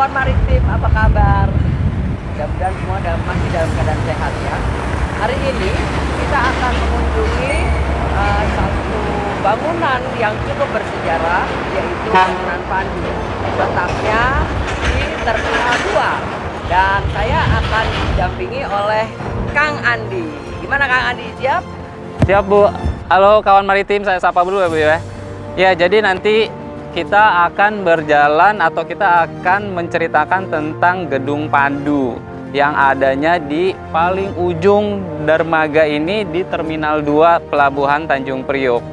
kawan maritim, apa kabar? Mudah-mudahan semua masih dalam keadaan sehat ya. Hari ini kita akan mengunjungi satu bangunan yang cukup bersejarah, yaitu bangunan Pandu. Letaknya di Terminal 2. Dan saya akan didampingi oleh Kang Andi. Gimana Kang Andi, siap? Siap Bu. Halo kawan maritim, saya sapa dulu ya Bu ya. Ya, jadi nanti kita akan berjalan atau kita akan menceritakan tentang Gedung Pandu yang adanya di paling ujung dermaga ini di Terminal 2 Pelabuhan Tanjung Priok.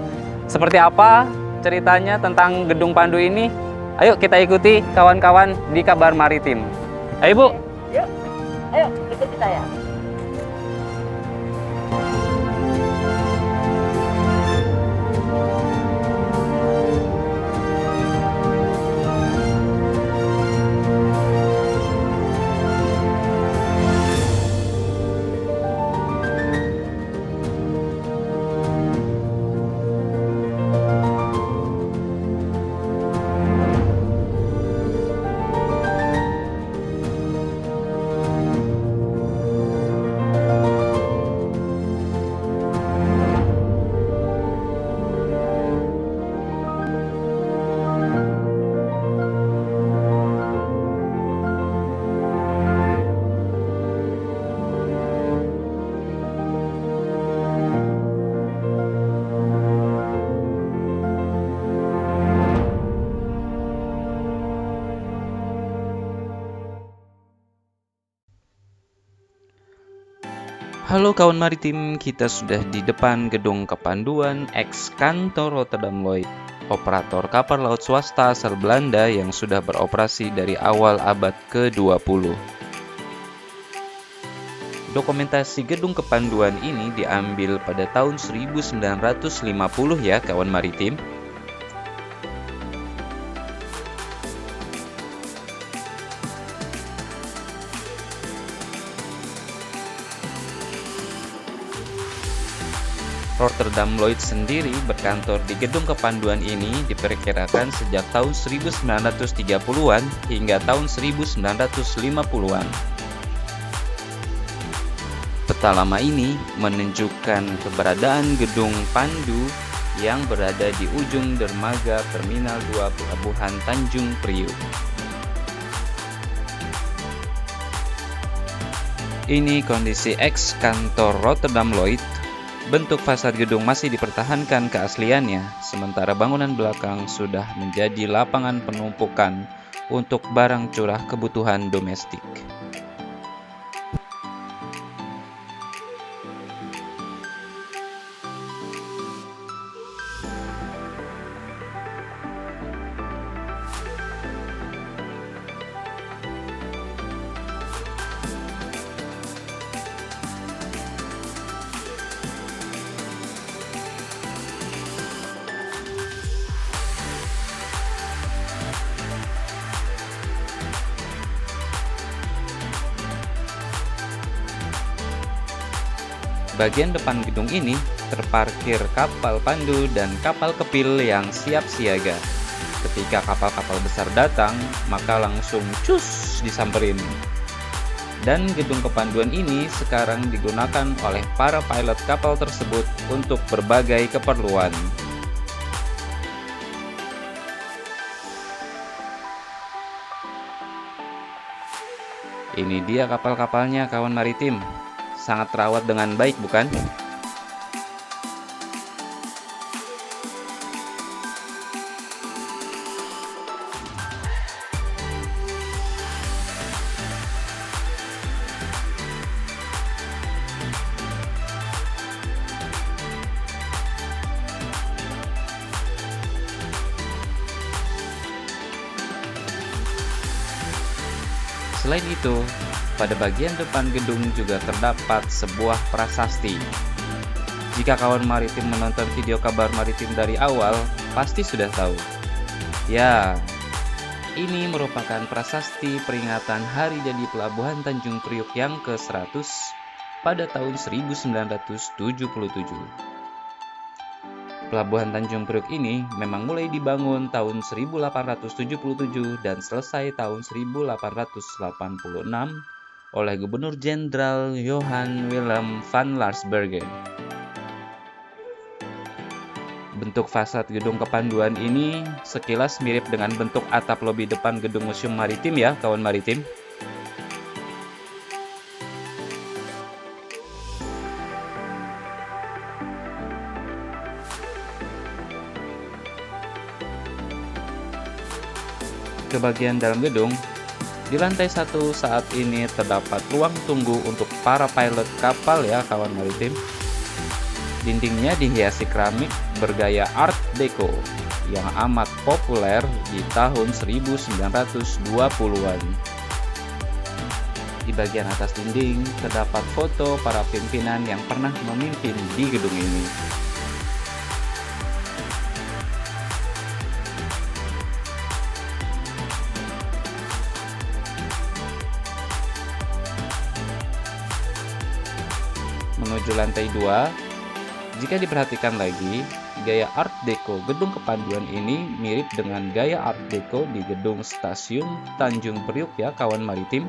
Seperti apa ceritanya tentang Gedung Pandu ini? Ayo kita ikuti kawan-kawan di Kabar Maritim. Ayo Bu. Yuk, ayo ikuti saya. Halo kawan maritim, kita sudah di depan gedung kepanduan ex-kantor Rotterdam Lloyd, operator kapal laut swasta asal Belanda yang sudah beroperasi dari awal abad ke-20. Dokumentasi gedung kepanduan ini diambil pada tahun 1950 ya kawan maritim. Rotterdam Lloyd sendiri berkantor di gedung kepanduan ini diperkirakan sejak tahun 1930-an hingga tahun 1950-an. Peta lama ini menunjukkan keberadaan gedung Pandu yang berada di ujung dermaga Terminal 2 Pelabuhan Tanjung Priok. Ini kondisi ex kantor Rotterdam Lloyd. Bentuk fasad gedung masih dipertahankan keasliannya, sementara bangunan belakang sudah menjadi lapangan penumpukan untuk barang curah kebutuhan domestik. Bagian depan gedung ini terparkir kapal pandu dan kapal kepil yang siap siaga. Ketika kapal-kapal besar datang, maka langsung cus disamperin. Dan gedung kepanduan ini sekarang digunakan oleh para pilot kapal tersebut untuk berbagai keperluan. Ini dia kapal-kapalnya kawan maritim. Sangat terawat dengan baik bukan? Selain itu, pada bagian depan gedung juga terdapat sebuah prasasti. Jika kawan maritim menonton video kabar maritim dari awal, pasti sudah tahu. Ya, ini merupakan prasasti peringatan Hari Jadi Pelabuhan Tanjung Priok yang ke-100 pada tahun 1977. Pelabuhan Tanjung Priok ini memang mulai dibangun tahun 1877 dan selesai tahun 1886 oleh Gubernur Jenderal Johan Willem van Larsbergen. Bentuk fasad gedung kepanduan ini sekilas mirip dengan bentuk atap lobi depan gedung Museum Maritim ya, kawan maritim. Ke bagian dalam gedung, di lantai 1 saat ini terdapat ruang tunggu untuk para pilot kapal ya, kawan maritim. Dindingnya dihiasi keramik bergaya Art Deco yang amat populer di tahun 1920-an. Di bagian atas dinding terdapat foto para pimpinan yang pernah memimpin di gedung ini. Menuju lantai 2, jika diperhatikan lagi, gaya Art Deco gedung kepanduan ini mirip dengan gaya Art Deco di gedung stasiun Tanjung Priok ya, kawan maritim.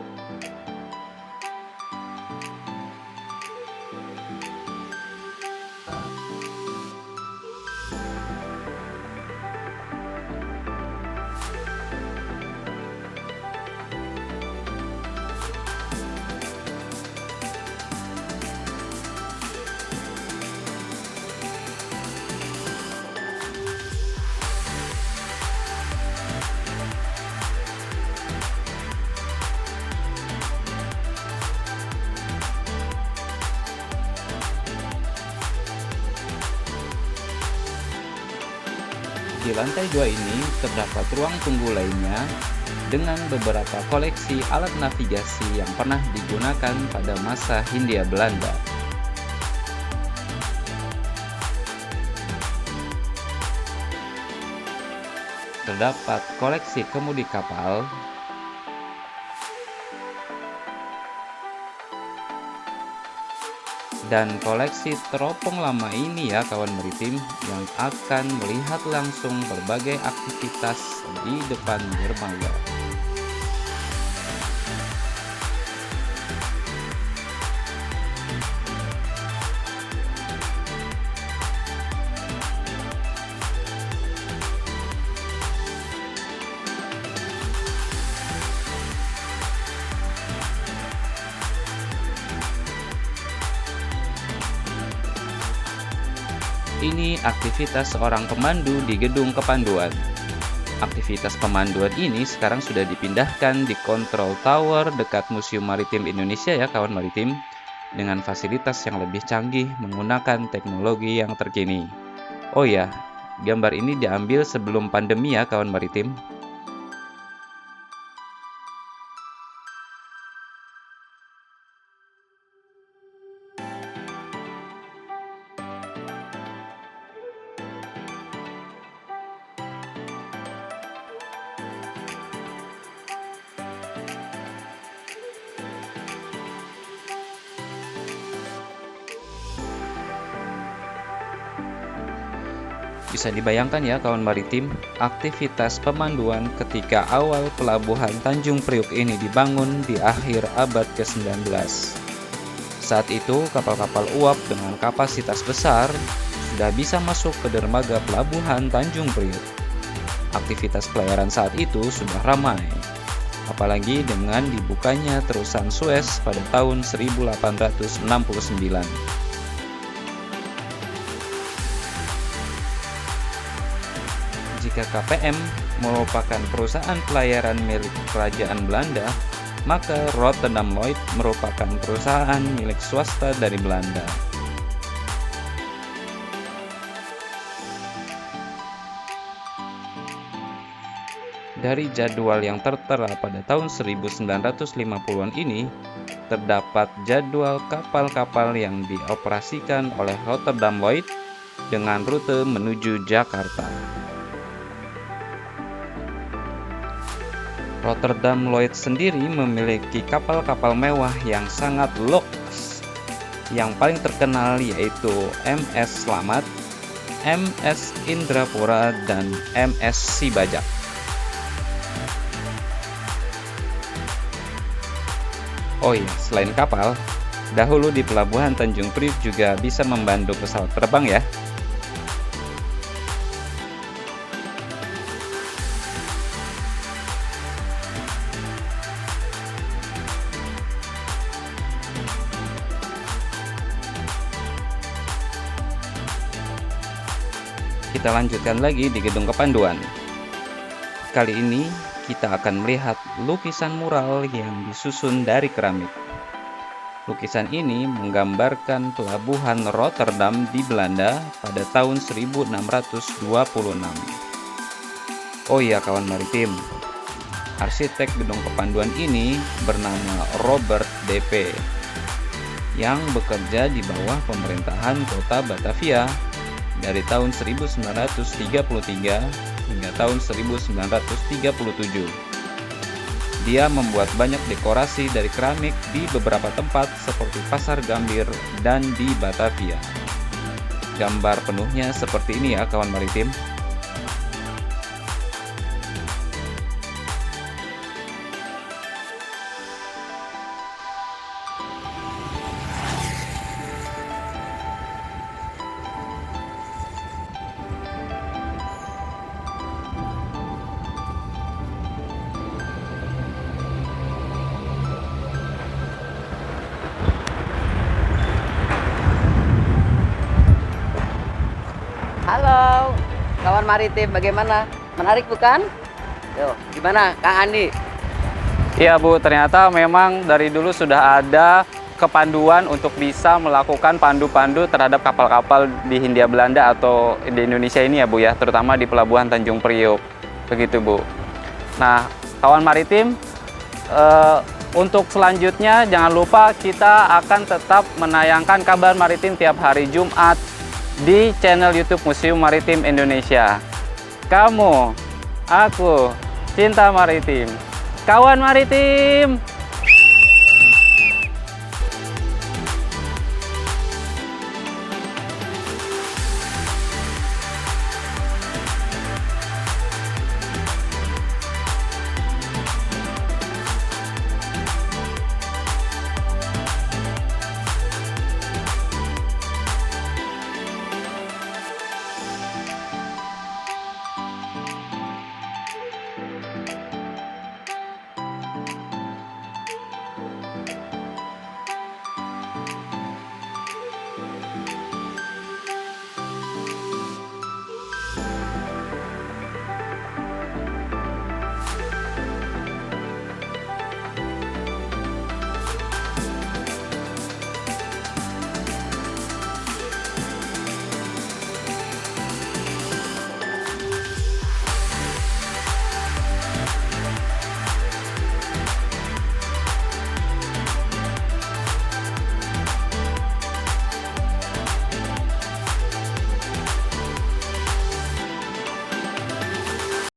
Di lantai 2 ini terdapat ruang tunggu lainnya dengan beberapa koleksi alat navigasi yang pernah digunakan pada masa Hindia Belanda. Terdapat koleksi kemudi kapal, dan koleksi teropong lama ini ya, kawan maritim, yang akan melihat langsung berbagai aktivitas di depan dermaga. Ini aktivitas seorang pemandu di gedung kepanduan. Aktivitas pemanduan ini sekarang sudah dipindahkan di Control Tower dekat Museum Maritim Indonesia ya, kawan maritim, dengan fasilitas yang lebih canggih menggunakan teknologi yang terkini. Oh ya, gambar ini diambil sebelum pandemi ya, kawan maritim. Bisa dibayangkan ya, kawan maritim, aktivitas pemanduan ketika awal pelabuhan Tanjung Priok ini dibangun di akhir abad ke-19. Saat itu kapal-kapal uap dengan kapasitas besar sudah bisa masuk ke dermaga pelabuhan Tanjung Priok. Aktivitas pelayaran saat itu sudah ramai, apalagi dengan dibukanya terusan Suez pada tahun 1869. Jika KPM merupakan perusahaan pelayaran milik Kerajaan Belanda, maka Rotterdam Lloyd merupakan perusahaan milik swasta dari Belanda. Dari jadwal yang tertera pada tahun 1950-an ini, terdapat jadwal kapal-kapal yang dioperasikan oleh Rotterdam Lloyd dengan rute menuju Jakarta. Rotterdam Lloyd sendiri memiliki kapal-kapal mewah yang sangat luks. Yang paling terkenal yaitu MS Slamet, MS Indrapura, dan MS Sibajak. Oh iya, selain kapal, dahulu di Pelabuhan Tanjung Priok juga bisa membantu pesawat terbang ya. Kita lanjutkan lagi di gedung kepanduan. Kali ini kita akan melihat lukisan mural yang disusun dari keramik. Lukisan ini menggambarkan pelabuhan Rotterdam di Belanda pada tahun 1626. Oh iya kawan maritim, arsitek gedung kepanduan ini bernama Robert DP yang bekerja di bawah pemerintahan kota Batavia dari tahun 1933 hingga tahun 1937. Dia membuat banyak dekorasi dari keramik di beberapa tempat seperti Pasar Gambir dan di Batavia. Gambar penuhnya seperti ini ya kawan maritim. Halo, kawan maritim, bagaimana? Menarik bukan? Yo, gimana, Kang Andi? Iya Bu, ternyata memang dari dulu sudah ada kepanduan untuk bisa melakukan pandu-pandu terhadap kapal-kapal di Hindia Belanda atau di Indonesia ini ya Bu ya, terutama di Pelabuhan Tanjung Priok. Begitu Bu. Nah, kawan maritim, untuk selanjutnya jangan lupa kita akan tetap menayangkan kabar maritim tiap hari Jumat di channel YouTube Museum Maritim Indonesia. Kamu, aku, cinta maritim, kawan maritim.